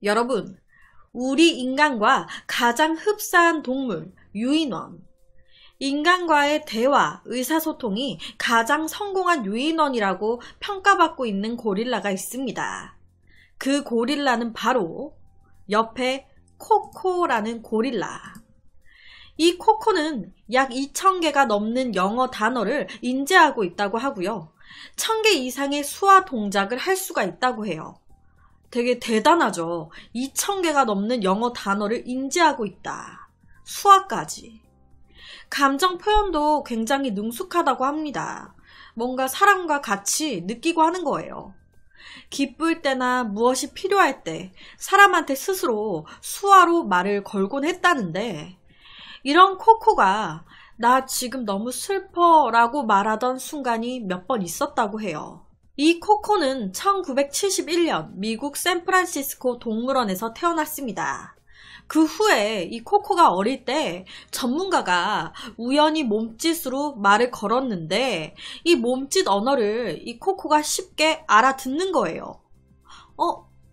여러분, 우리 인간과 가장 흡사한 동물, 유인원. 인간과의 대화, 의사소통이 가장 성공한 유인원이라고 평가받고 있는 고릴라가 있습니다. 그 고릴라는 바로 옆에 코코라는 고릴라. 이 코코는 약 2,000개가 넘는 영어 단어를 인지하고 있다고 하고요. 1,000개 이상의 수화 동작을 할 수가 있다고 해요. 되게 대단하죠. 2,000개가 넘는 영어 단어를 인지하고 있다. 수화까지. 감정 표현도 굉장히 능숙하다고 합니다. 뭔가 사람과 같이 느끼고 하는 거예요. 기쁠 때나 무엇이 필요할 때 사람한테 스스로 수화로 말을 걸곤 했다는데, 이런 코코가 나 지금 너무 슬퍼 라고 말하던 순간이 몇 번 있었다고 해요. 이 코코는 1971년 미국 샌프란시스코 동물원에서 태어났습니다. 그 후에 이 코코가 어릴 때 전문가가 우연히 몸짓으로 말을 걸었는데, 이 몸짓 언어를 이 코코가 쉽게 알아듣는 거예요.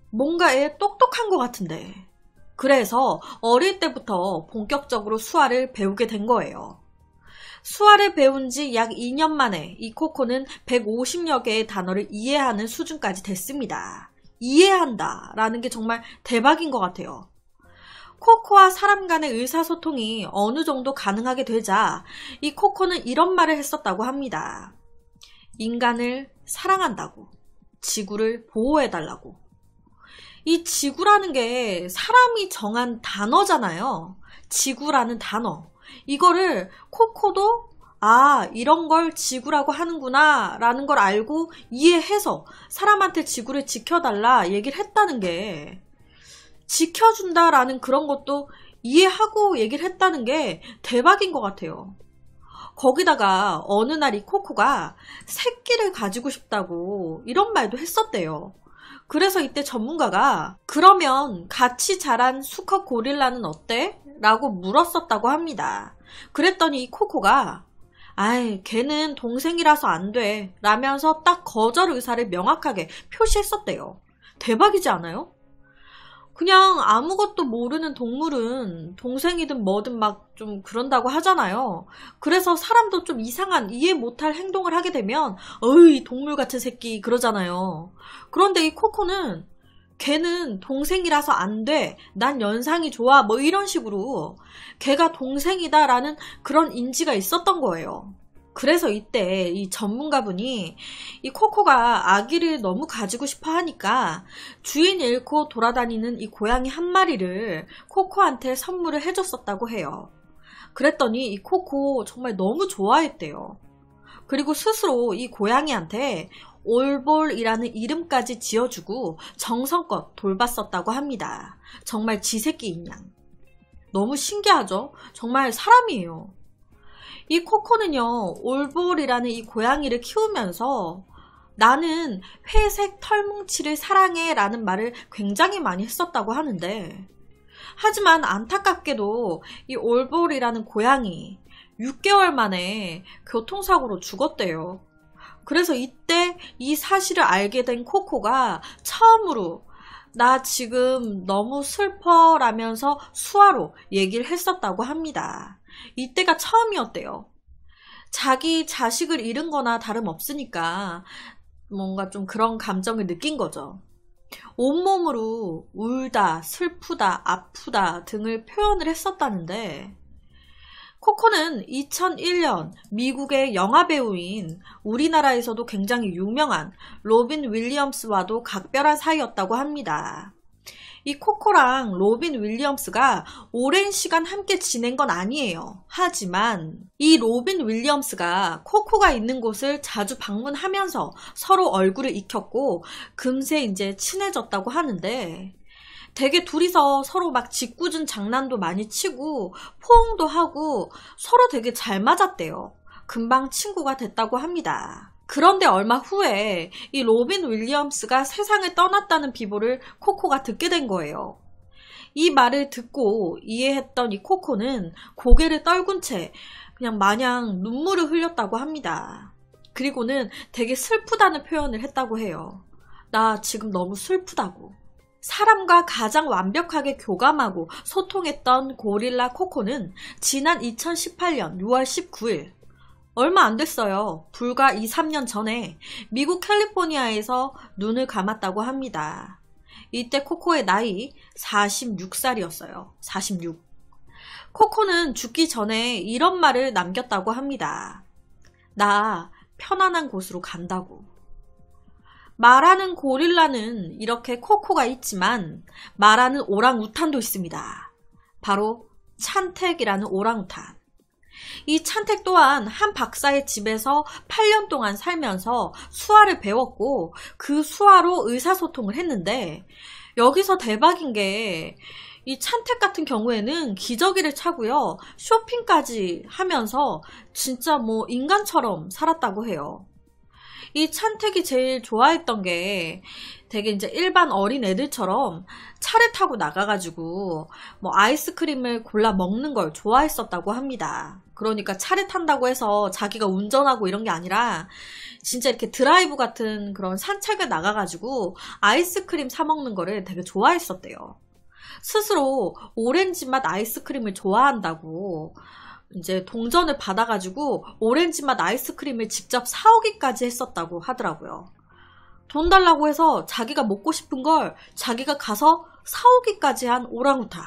뭔가 애 똑똑한 것 같은데. 그래서 어릴 때부터 본격적으로 수화를 배우게 된 거예요. 수화를 배운 지 약 2년 만에 이 코코는 150여 개의 단어를 이해하는 수준까지 됐습니다. 이해한다 라는 게 정말 대박인 것 같아요. 코코와 사람 간의 의사소통이 어느 정도 가능하게 되자 이 코코는 이런 말을 했었다고 합니다. 인간을 사랑한다고, 지구를 보호해달라고. 이 지구라는 게 사람이 정한 단어잖아요. 지구라는 단어. 이거를 코코도 이런 걸 지구라고 하는구나 라는 걸 알고 이해해서 사람한테 지구를 지켜달라 얘기를 했다는 게, 지켜준다라는 그런 것도 이해하고 얘기를 했다는 게 대박인 것 같아요. 거기다가 어느 날 이 코코가 새끼를 가지고 싶다고 이런 말도 했었대요. 그래서 이때 전문가가 그러면 같이 자란 수컷 고릴라는 어때? 라고 물었었다고 합니다. 그랬더니 이 코코가 걔는 동생이라서 안 돼 라면서 딱 거절 의사를 명확하게 표시했었대요. 대박이지 않아요? 그냥 아무것도 모르는 동물은 동생이든 뭐든 막 좀 그런다고 하잖아요. 그래서 사람도 좀 이상한 이해 못할 행동을 하게 되면 이 동물 같은 새끼 그러잖아요. 그런데 이 코코는 걔는 동생이라서 안 돼, 난 연상이 좋아, 뭐 이런 식으로 걔가 동생이다라는 그런 인지가 있었던 거예요. 그래서 이때 이 전문가분이 이 코코가 아기를 너무 가지고 싶어 하니까 주인 잃고 돌아다니는 이 고양이 한 마리를 코코한테 선물을 해줬었다고 해요. 그랬더니 이 코코 정말 너무 좋아했대요. 그리고 스스로 이 고양이한테 올볼이라는 이름까지 지어주고 정성껏 돌봤었다고 합니다. 정말 지 새끼인 양. 너무 신기하죠? 정말 사람이에요. 이 코코는요, 올볼이라는 이 고양이를 키우면서 나는 회색 털뭉치를 사랑해 라는 말을 굉장히 많이 했었다고 하는데, 하지만 안타깝게도 이 올볼이라는 고양이 6개월 만에 교통사고로 죽었대요. 그래서 이때 이 사실을 알게 된 코코가 처음으로 나 지금 너무 슬퍼 라면서 수화로 얘기를 했었다고 합니다. 이때가 처음이었대요. 자기 자식을 잃은 거나 다름없으니까 뭔가 좀 그런 감정을 느낀 거죠. 온몸으로 울다, 슬프다, 아프다 등을 표현을 했었다는데, 코코는 2001년 미국의 영화배우인 우리나라에서도 굉장히 유명한 로빈 윌리엄스와도 각별한 사이였다고 합니다. 이 코코랑 로빈 윌리엄스가 오랜 시간 함께 지낸 건 아니에요. 하지만 이 로빈 윌리엄스가 코코가 있는 곳을 자주 방문하면서 서로 얼굴을 익혔고 금세 이제 친해졌다고 하는데, 되게 둘이서 서로 막 짓궂은 장난도 많이 치고 포옹도 하고 서로 되게 잘 맞았대요. 금방 친구가 됐다고 합니다. 그런데 얼마 후에 이 로빈 윌리엄스가 세상을 떠났다는 비보를 코코가 듣게 된 거예요. 이 말을 듣고 이해했던 이 코코는 고개를 떨군 채 그냥 마냥 눈물을 흘렸다고 합니다. 그리고는 되게 슬프다는 표현을 했다고 해요. 나 지금 너무 슬프다고. 사람과 가장 완벽하게 교감하고 소통했던 고릴라 코코는 지난 2018년 6월 19일, 얼마 안 됐어요. 불과 2, 3년 전에 미국 캘리포니아에서 눈을 감았다고 합니다. 이때 코코의 나이 46살이었어요. 46. 코코는 죽기 전에 이런 말을 남겼다고 합니다. 나 편안한 곳으로 간다고. 말하는 고릴라는 이렇게 코코가 있지만 말하는 오랑우탄도 있습니다. 바로 찬택이라는 오랑우탄. 이 찬택 또한 한 박사의 집에서 8년 동안 살면서 수화를 배웠고 그 수화로 의사소통을 했는데, 여기서 대박인 게 이 찬택 같은 경우에는 기저귀를 차고요, 쇼핑까지 하면서 진짜 뭐 인간처럼 살았다고 해요. 이 찬택이 제일 좋아했던 게 되게 이제 일반 어린 애들처럼 차를 타고 나가가지고 뭐 아이스크림을 골라 먹는 걸 좋아했었다고 합니다. 그러니까 차를 탄다고 해서 자기가 운전하고 이런 게 아니라 진짜 이렇게 드라이브 같은 그런 산책을 나가가지고 아이스크림 사 먹는 거를 되게 좋아했었대요. 스스로 오렌지 맛 아이스크림을 좋아한다고 이제 동전을 받아가지고 오렌지 맛 아이스크림을 직접 사오기까지 했었다고 하더라고요. 돈 달라고 해서 자기가 먹고 싶은 걸 자기가 가서 사오기까지 한 오랑우탄.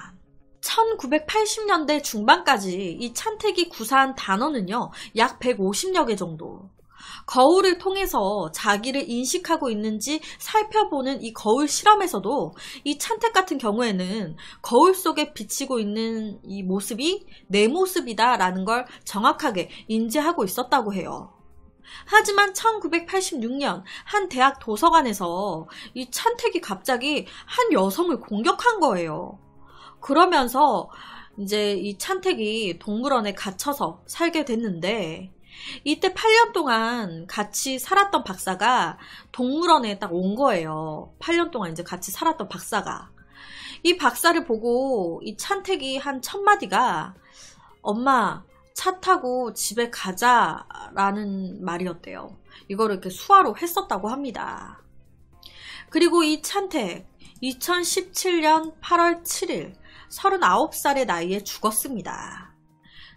1980년대 중반까지 이 찬택이 구사한 단어는요, 약 150여 개 정도. 거울을 통해서 자기를 인식하고 있는지 살펴보는 이 거울 실험에서도 이 찬택 같은 경우에는 거울 속에 비치고 있는 이 모습이 내 모습이다 라는 걸 정확하게 인지하고 있었다고 해요. 하지만 1986년 한 대학 도서관에서 이 찬택이 갑자기 한 여성을 공격한 거예요. 그러면서 이제 이 찬택이 동물원에 갇혀서 살게 됐는데, 이때 8년 동안 같이 살았던 박사가 동물원에 딱 온 거예요. 8년 동안 이제 같이 살았던 박사가. 이 박사를 보고 이 찬택이 한 첫 마디가 엄마 차 타고 집에 가자라는 말이었대요. 이거를 이렇게 수화로 했었다고 합니다. 그리고 이 찬택 2017년 8월 7일 39살의 나이에 죽었습니다.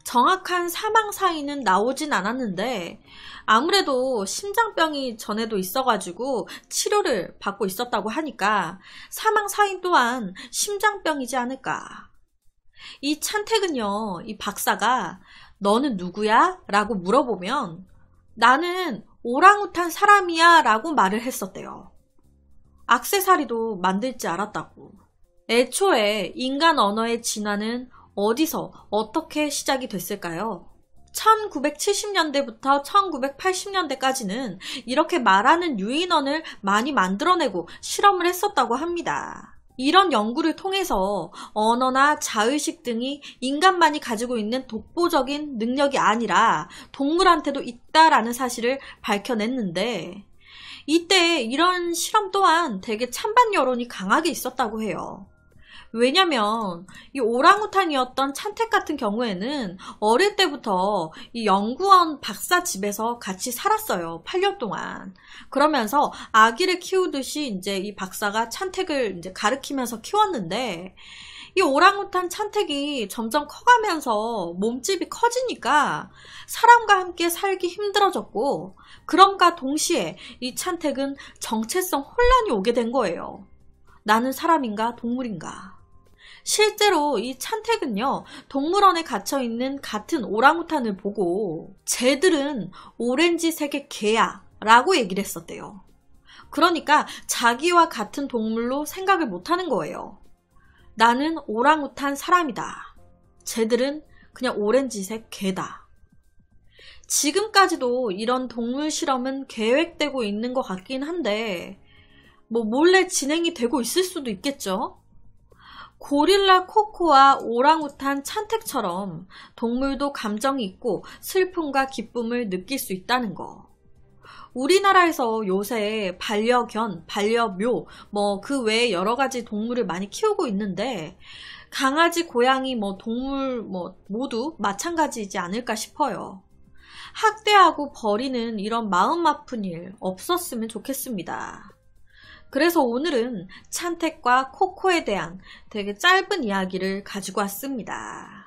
정확한 사망 사인은 나오진 않았는데 아무래도 심장병이 전에도 있어가지고 치료를 받고 있었다고 하니까 사망 사인 또한 심장병이지 않을까. 이 찬택은요, 이 박사가 너는 누구야? 라고 물어보면 나는 오랑우탄 사람이야 라고 말을 했었대요. 액세서리도 만들 줄 알았다고. 애초에 인간 언어의 진화는 어디서 어떻게 시작이 됐을까요? 1970년대부터 1980년대까지는 이렇게 말하는 유인원을 많이 만들어내고 실험을 했었다고 합니다. 이런 연구를 통해서 언어나 자의식 등이 인간만이 가지고 있는 독보적인 능력이 아니라 동물한테도 있다라는 사실을 밝혀냈는데, 이때 이런 실험 또한 되게 찬반 여론이 강하게 있었다고 해요. 왜냐면 이 오랑우탄이었던 찬택 같은 경우에는 어릴 때부터 이 연구원 박사 집에서 같이 살았어요. 8년 동안. 그러면서 아기를 키우듯이 이제 이 박사가 찬택을 이제 가르치면서 키웠는데, 이 오랑우탄 찬택이 점점 커가면서 몸집이 커지니까 사람과 함께 살기 힘들어졌고, 그럼과 동시에 이 찬택은 정체성 혼란이 오게 된 거예요. 나는 사람인가 동물인가. 실제로 이 찬택은요, 동물원에 갇혀있는 같은 오랑우탄을 보고 쟤들은 오렌지색의 개야 라고 얘기를 했었대요. 그러니까 자기와 같은 동물로 생각을 못하는 거예요. 나는 오랑우탄 사람이다. 쟤들은 그냥 오렌지색 개다. 지금까지도 이런 동물 실험은 계획되고 있는 것 같긴 한데 뭐 몰래 진행이 되고 있을 수도 있겠죠. 고릴라 코코와 오랑우탄 찬택처럼 동물도 감정이 있고 슬픔과 기쁨을 느낄 수 있다는 거. 우리나라에서 요새 반려견, 반려묘, 뭐 그 외에 여러 가지 동물을 많이 키우고 있는데 강아지, 고양이, 뭐 동물 모두 마찬가지이지 않을까 싶어요. 학대하고 버리는 이런 마음 아픈 일 없었으면 좋겠습니다. 그래서 오늘은 찬택과 코코에 대한 되게 짧은 이야기를 가지고 왔습니다.